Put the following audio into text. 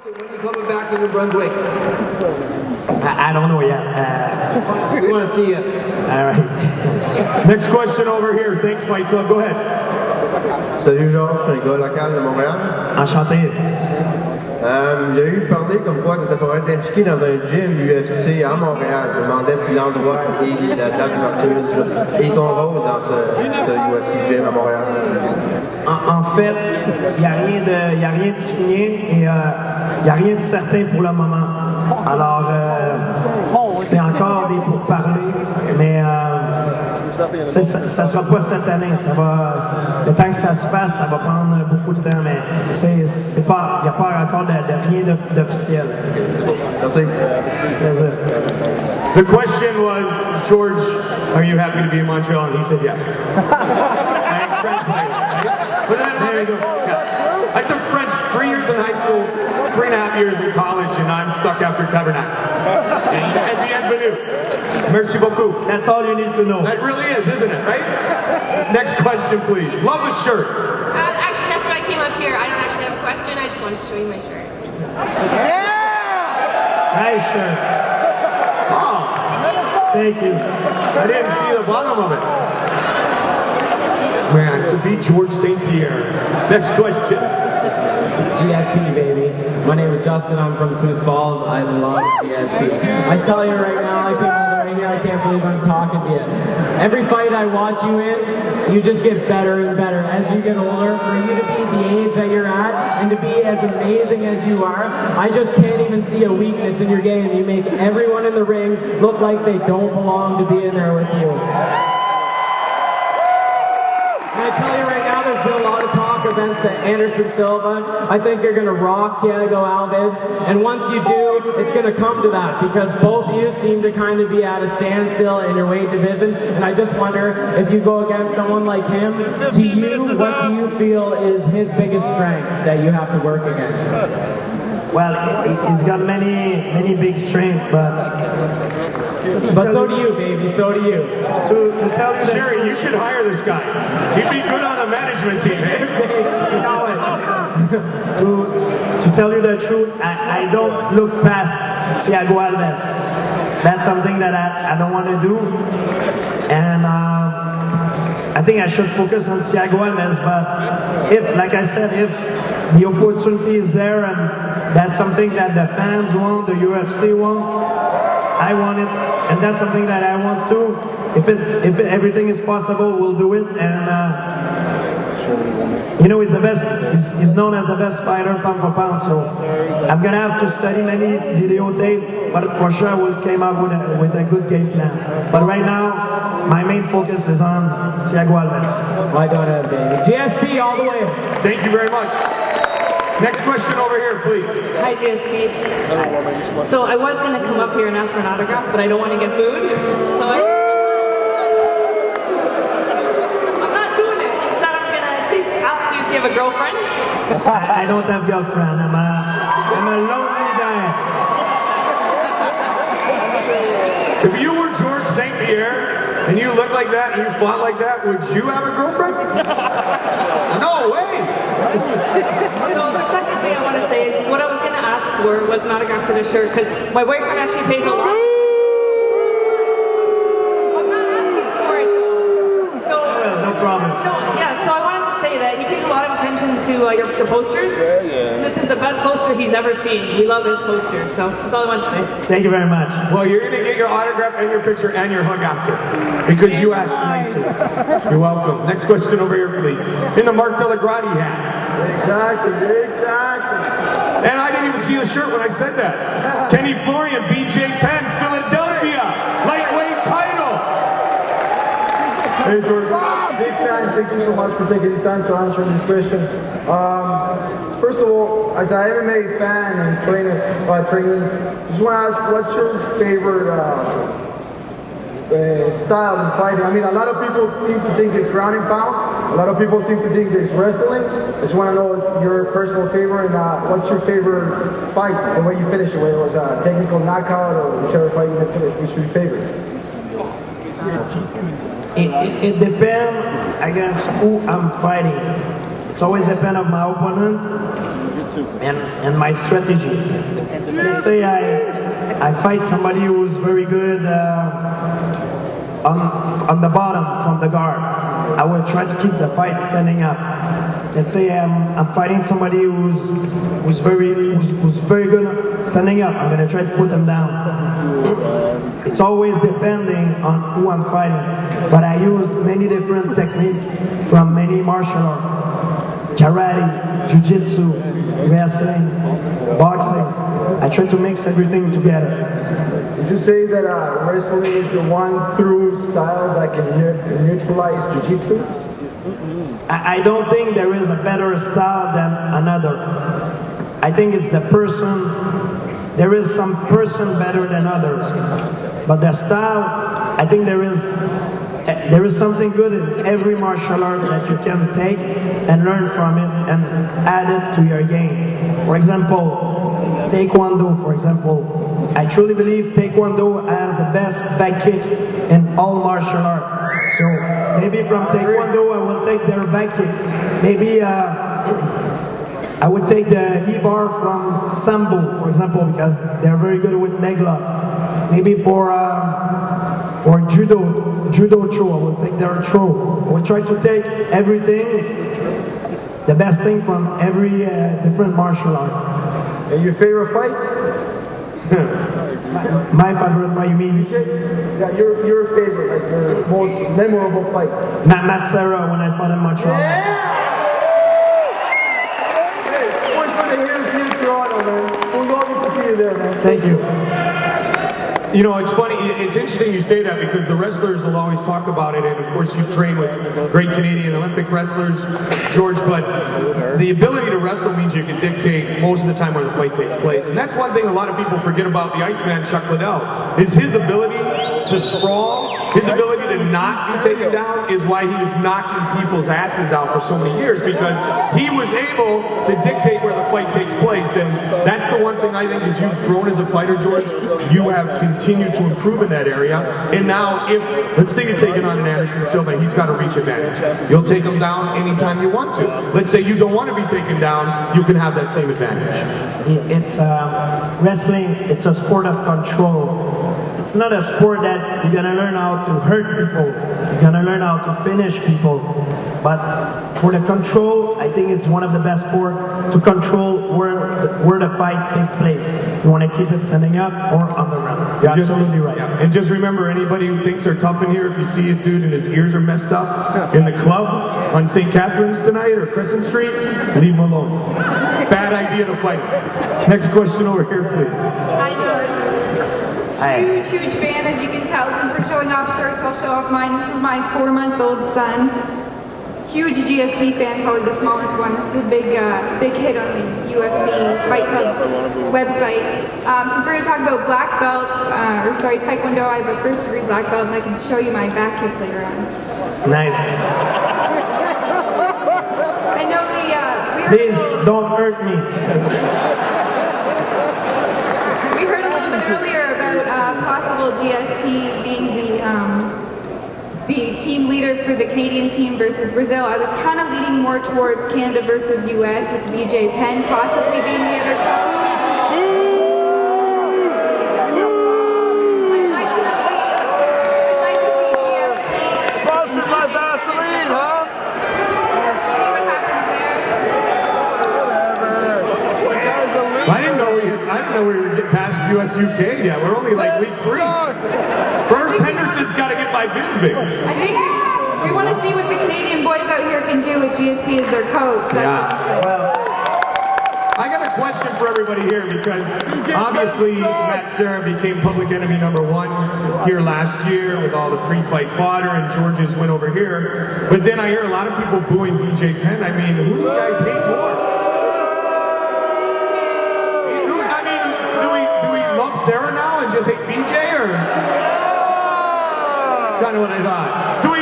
When are you coming back to New Brunswick? I don't know yet. We want to see you. All right. Next question over here. Thanks, Mike Club. Go ahead. Salut Georges, je suis un gars local de Montréal. Enchanté. J'ai eu parlé comme quoi tu étais pour être impliqué dans un gym UFC à Montréal. Je me demandais si l'endroit et la date d'ouverture et ton rôle dans ce UFC gym à Montréal. En fait, il n'y a rien de signé et il n'y a rien de certain pour le moment. Alors, c'est encore des pourparlers, mais ça ne sera pas cette année. Le temps que ça se fasse, ça va prendre beaucoup de temps, mais il n'y a pas encore de rien d'officiel. Merci. Plaisir. The question was, George, are you happy to be in Montreal? And he said yes. And translated, right? There you go. Yeah. I took French 3 years in high school, 3.5 years in college, and I'm stuck after Tabernacle. And bienvenue. Merci beaucoup. That's all you need to know. That really is, isn't it, right? Next question, please. Love the shirt. Actually, that's why I came up here. I don't actually have a question. I just wanted to show you my shirt. Nice shirt. Oh, Thank you. I didn't see the bottom of it. Man, to be George St-Pierre. Next question. GSP, baby. My name is Justin. I'm from Smith Falls. I love GSP. I tell you right now, I came over right here. I can't believe I'm talking to you. Every fight I watch you in, you just get better and better as you get older. For you to be the age that you're at and to be as amazing as you are, I just can't even see a weakness in your game. You make everyone in the ring look like they don't belong to be in there with you. And I tell you right now, there's been a lot of talk against Anderson Silva. I think you're going to rock Thiago Alves. And once you do, it's going to come to that because both of you seem to kind of be at a standstill in your weight division. And I just wonder if you go against someone like him, to you, what do you feel is his biggest strength that you have to work against? Well, he's got many big strengths, but so do you, baby, so do you. To tell you Sherry, you should hire this guy. He'd be good on a management team, eh? To tell you the truth, I don't look past Thiago Alves. That's something that I don't want to do. And I think I should focus on Thiago Alves, but if, like I said, if the opportunity is there and that's something that the fans want, the UFC want, I want it, and that's something that I want too. If everything is possible, we'll do it. And he's the best. He's known as the best fighter, pound for pound. So I'm gonna have to study many videotape, but for sure we'll come up with a good game plan. But right now, my main focus is on Thiago Alves. I don't have baby. GSP all the way. Thank you very much. Next question over here, please. Hi, GSP. Hi. So I was going to come up here and ask for an autograph, but I don't want to get booed. So I'm not doing it. Instead, I'm going to ask you if you have a girlfriend. I don't have a girlfriend. I'm a lonely guy. If you were George St-Pierre and you look like that and you fought like that, would you have a girlfriend? No way! So the second thing I want to say is what I was going to ask for was an autograph for this shirt because my boyfriend actually pays a lot. I'm not asking for it though. So no problem. No, yeah. So I wanted to say that he pays a lot of attention to the posters. Yeah. This is the best poster he's ever seen. We love this poster. So that's all I want to say. Thank you very much. Well, you're going to get your autograph and your picture and your hug after because you asked nicely. You're welcome. Next question over here, please. In the Mark Delagrati hat. Exactly. And I didn't even see the shirt when I said that. Kenny Florian, BJ Penn, Philadelphia, lightweight title. Hey Jordan, big fan. Thank you so much for taking this time to answer this question. First of all, as an MMA fan and trainer, just want to ask, what's your favorite style in fighting? I mean, a lot of people seem to think it's ground and pound. A lot of people seem to think it's wrestling. I just want to know your personal favorite and what's your favorite fight and when you finish it, whether it was a technical knockout or whichever fight you finished, which is your favorite? It depends against who I'm fighting. It's always depend on my opponent. and my strategy. Let's say I fight somebody who's very good on the bottom from the guard. I will try to keep the fight standing up. Let's say I'm fighting somebody who's very good standing up. I'm gonna try to put them down. It's always depending on who I'm fighting, but I use many different techniques from many martial arts: karate, jiu-jitsu, wrestling, boxing. I try to mix everything together. Would you say that wrestling is the one through style that can neutralize jiu-jitsu? I don't think there is a better style than another. I think it's the person. There is some person better than others, but the style, I think there is something good in every martial art that you can take and learn from it and add it to your game. For example, Taekwondo, for example. I truly believe Taekwondo has the best back kick in all martial art. So maybe from Taekwondo I will take their back kick. Maybe I would take the E-bar from Sambo, for example, because they're very good with leg lock. Maybe for judo throw, I will take their throw. I will try to take everything, the best thing from every different martial art. And your favorite fight? My favorite fight, you mean? Yeah, your favorite, like your most memorable fight. Matt Serra when I fought in Montreal. Yeah! Always for the UFC in Toronto, man. We're lovely to see you there, man. Thank you. You know, it's funny, it's interesting you say that because the wrestlers will always talk about it, and of course you've trained with great Canadian Olympic wrestlers, George, but the ability to wrestle means you can dictate most of the time where the fight takes place. And that's one thing a lot of people forget about the Iceman, Chuck Liddell, is his ability to sprawl, his ability to not be taken down is why he was knocking people's asses out for so many years, because he was able to dictate where the fight takes place. And that's the one thing I think as you've grown as a fighter, George, you have continued to improve in that area. And now if, let's say you're taking on an Anderson Silva, he's got a reach advantage. You'll take him down anytime you want to. Let's say you don't want to be taken down, you can have that same advantage. It's wrestling, it's a sport of control. It's not a sport that you're gonna learn how to hurt people, you're gonna learn how to finish people. But for the control, I think it's one of the best sports to control where the fight takes place. If you want to keep it standing up or on the ground. You're absolutely right. Yeah. And just remember, anybody who thinks they're tough in here, if you see a dude and his ears are messed up in the club on St. Catharines tonight or Crescent Street, leave him alone. Bad idea to fight him. Next question over here, please. Hi, George. Huge fan, as you can tell. Since we're showing off shirts, I'll show off mine. This is my 4-month-old son. Huge GSP fan, probably the smallest one. This is a big hit on the UFC Fight Club website. Since we're going to talk about black belts, Taekwondo, I have a first-degree black belt, and I can show you my back kick later on. Nice. I know Please don't hurt me. We heard a little bit earlier about possible GSP being the team leader for the Canadian team versus Brazil. I was kind of leaning more towards Canada versus US with BJ Penn possibly being the other coach. I'd like to see GSP. Sponsored by Vaseline, huh? See what happens there. I didn't know we were getting past US UK yet. We're only like week 3. First, Henderson's got to get by Bisbee. I think we want to see what the Canadian boys out here can do with GSP as their coach. That's Well, I got a question for everybody here because obviously Matt Serra became public enemy #1 here last year with all the pre-fight fodder and George's win over here. But then I hear a lot of people booing BJ Penn. I mean, who do you guys hate more? Do we love Serra now and just hate BJ, or? That's kind of what I thought. Do we